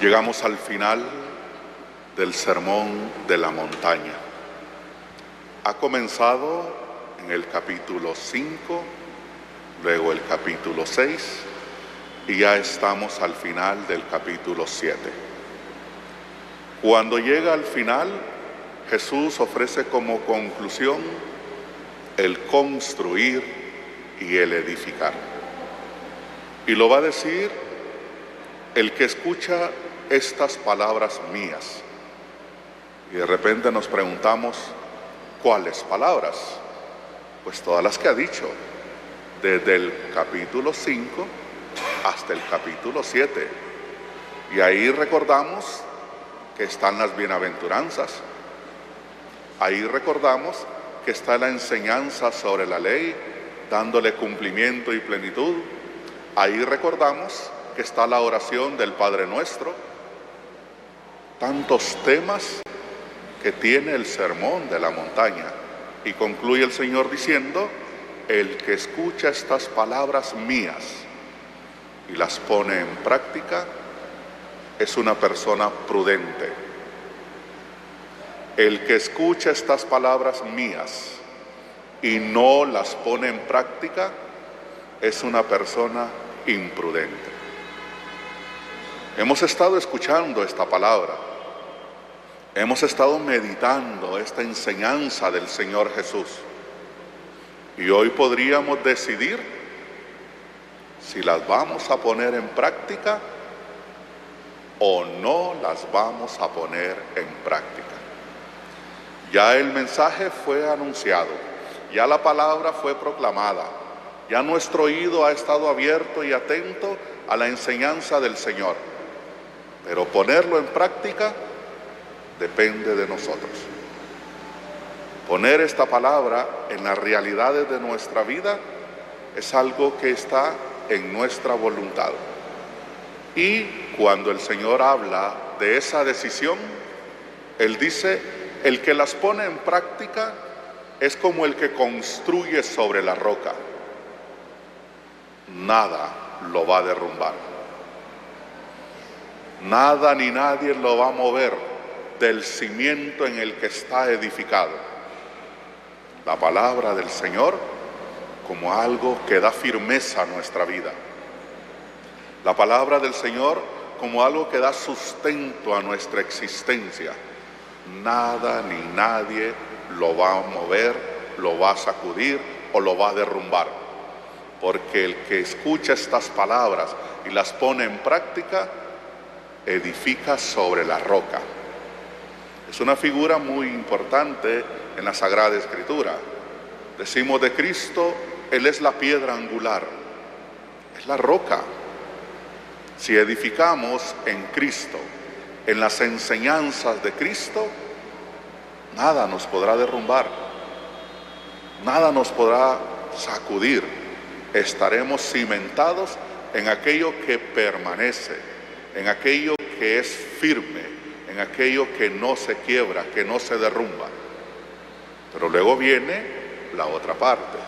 Llegamos al final del Sermón de la Montaña. Ha comenzado en el capítulo 5, luego el capítulo 6 y ya estamos al final del capítulo 7. Cuando llega al final, Jesús ofrece como conclusión el construir y el edificar. Y lo va a decir el que escucha estas palabras mías. Y de repente nos preguntamos, ¿cuáles palabras? Pues todas las que ha dicho, desde el capítulo 5 hasta el capítulo 7. Y ahí recordamos que están las bienaventuranzas. Ahí recordamos que está la enseñanza sobre la ley, dándole cumplimiento y plenitud. Ahí recordamos que está la oración del Padre Nuestro. Tantos temas que tiene el Sermón de la Montaña. Y concluye el Señor diciendo, el que escucha estas palabras mías y las pone en práctica es una persona prudente. El que escucha estas palabras mías y no las pone en práctica es una persona imprudente. Hemos estado escuchando esta palabra, hemos estado meditando esta enseñanza del Señor Jesús y hoy podríamos decidir si las vamos a poner en práctica o no las vamos a poner en práctica. Ya el mensaje fue anunciado, ya la palabra fue proclamada, ya nuestro oído ha estado abierto y atento a la enseñanza del Señor. Pero ponerlo en práctica depende de nosotros. Poner esta palabra en las realidades de nuestra vida es algo que está en nuestra voluntad. Y cuando el Señor habla de esa decisión, Él dice, el que las pone en práctica es como el que construye sobre la roca. Nada lo va a derrumbar. Nada ni nadie lo va a mover del cimiento en el que está edificado. La palabra del Señor como algo que da firmeza a nuestra vida. La palabra del Señor como algo que da sustento a nuestra existencia. Nada ni nadie lo va a mover, lo va a sacudir o lo va a derrumbar. Porque el que escucha estas palabras y las pone en práctica, edifica sobre la roca. Es una figura muy importante en la Sagrada Escritura. Decimos de Cristo, Él es la piedra angular, es la roca. Si edificamos en Cristo, en las enseñanzas de Cristo, nada nos podrá derrumbar, nada nos podrá sacudir. Estaremos cimentados en aquello que permanece, en aquello que es firme, en aquello que no se quiebra, que no se derrumba. Pero luego viene la otra parte,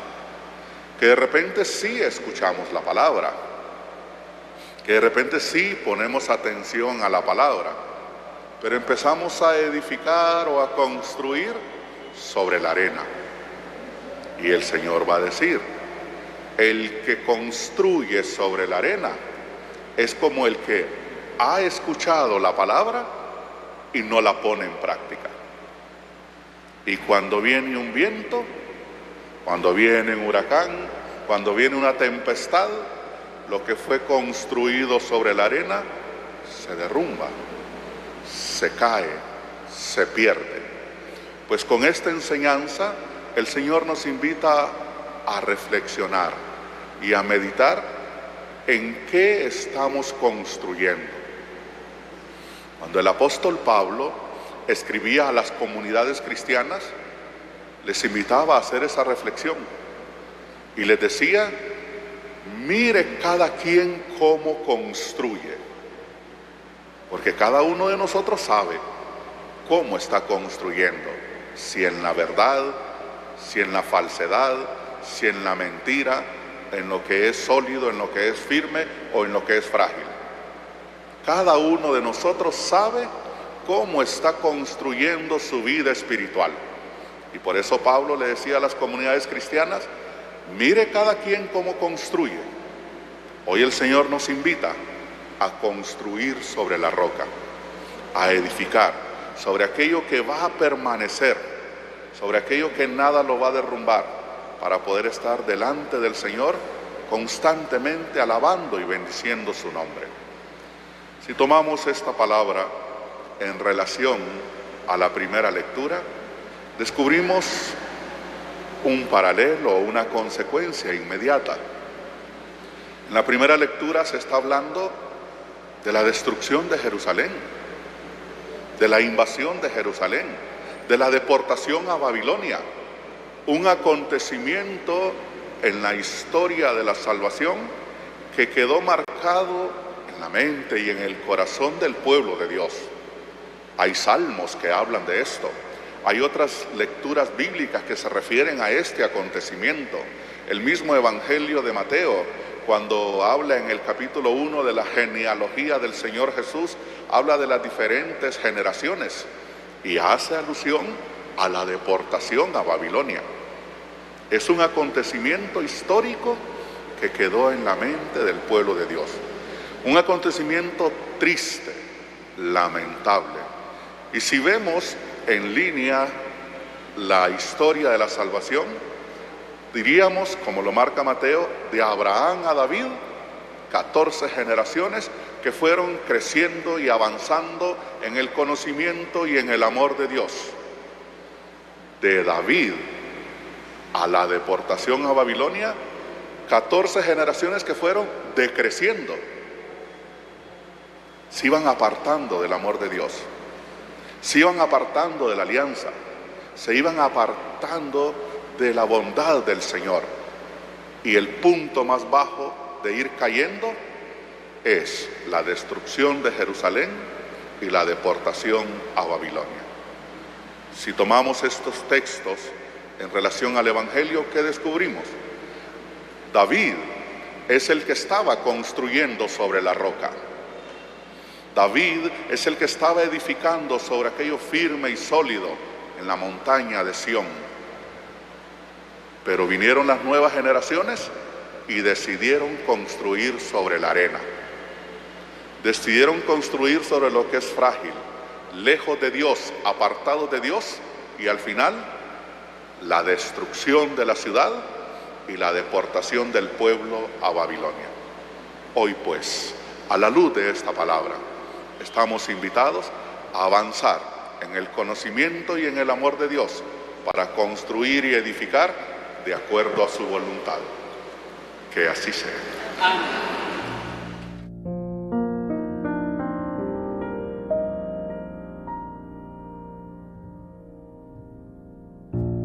que de repente sí escuchamos la palabra, que de repente sí ponemos atención a la palabra, pero empezamos a edificar o a construir sobre la arena. Y el Señor va a decir, el que construye sobre la arena es como el que ha escuchado la palabra y no la pone en práctica. Y cuando viene un viento, cuando viene un huracán, cuando viene una tempestad, lo que fue construido sobre la arena se derrumba, se cae, se pierde. Pues con esta enseñanza el Señor nos invita a reflexionar y a meditar en qué estamos construyendo. Cuando el apóstol Pablo escribía a las comunidades cristianas, les invitaba a hacer esa reflexión y les decía, mire cada quien cómo construye, porque cada uno de nosotros sabe cómo está construyendo, si en la verdad, si en la falsedad, si en la mentira, en lo que es sólido, en lo que es firme o en lo que es frágil. Cada uno de nosotros sabe cómo está construyendo su vida espiritual. Y por eso Pablo le decía a las comunidades cristianas, mire cada quien cómo construye. Hoy el Señor nos invita a construir sobre la roca, a edificar sobre aquello que va a permanecer, sobre aquello que nada lo va a derrumbar, para poder estar delante del Señor constantemente alabando y bendiciendo su nombre. Si tomamos esta palabra en relación a la primera lectura, descubrimos un paralelo o una consecuencia inmediata. En la primera lectura se está hablando de la destrucción de Jerusalén, de la invasión de Jerusalén, de la deportación a Babilonia, un acontecimiento en la historia de la salvación que quedó marcado en la mente y en el corazón del pueblo de Dios. Hay salmos que hablan de esto. Hay otras lecturas bíblicas que se refieren a este acontecimiento. El mismo Evangelio de Mateo, cuando habla en el capítulo 1 de la genealogía del Señor Jesús, habla de las diferentes generaciones y hace alusión a la deportación a Babilonia. Es un acontecimiento histórico que quedó en la mente del pueblo de Dios. Un acontecimiento triste, lamentable. Y si vemos en línea la historia de la salvación, diríamos, como lo marca Mateo, de Abraham a David, 14 generaciones que fueron creciendo y avanzando en el conocimiento y en el amor de Dios. De David a la deportación a Babilonia, 14 generaciones que fueron decreciendo, se iban apartando del amor de Dios, se iban apartando de la alianza, se iban apartando de la bondad del Señor. Y el punto más bajo de ir cayendo es la destrucción de Jerusalén y la deportación a Babilonia. Si tomamos estos textos en relación al Evangelio, ¿qué descubrimos? David es el que estaba construyendo sobre la roca. David es el que estaba edificando sobre aquello firme y sólido en la montaña de Sión. Pero vinieron las nuevas generaciones y decidieron construir sobre la arena. Decidieron construir sobre lo que es frágil, lejos de Dios, apartados de Dios, y al final la destrucción de la ciudad y la deportación del pueblo a Babilonia. Hoy pues, a la luz de esta palabra, estamos invitados a avanzar en el conocimiento y en el amor de Dios para construir y edificar de acuerdo a su voluntad. Que así sea. Amén.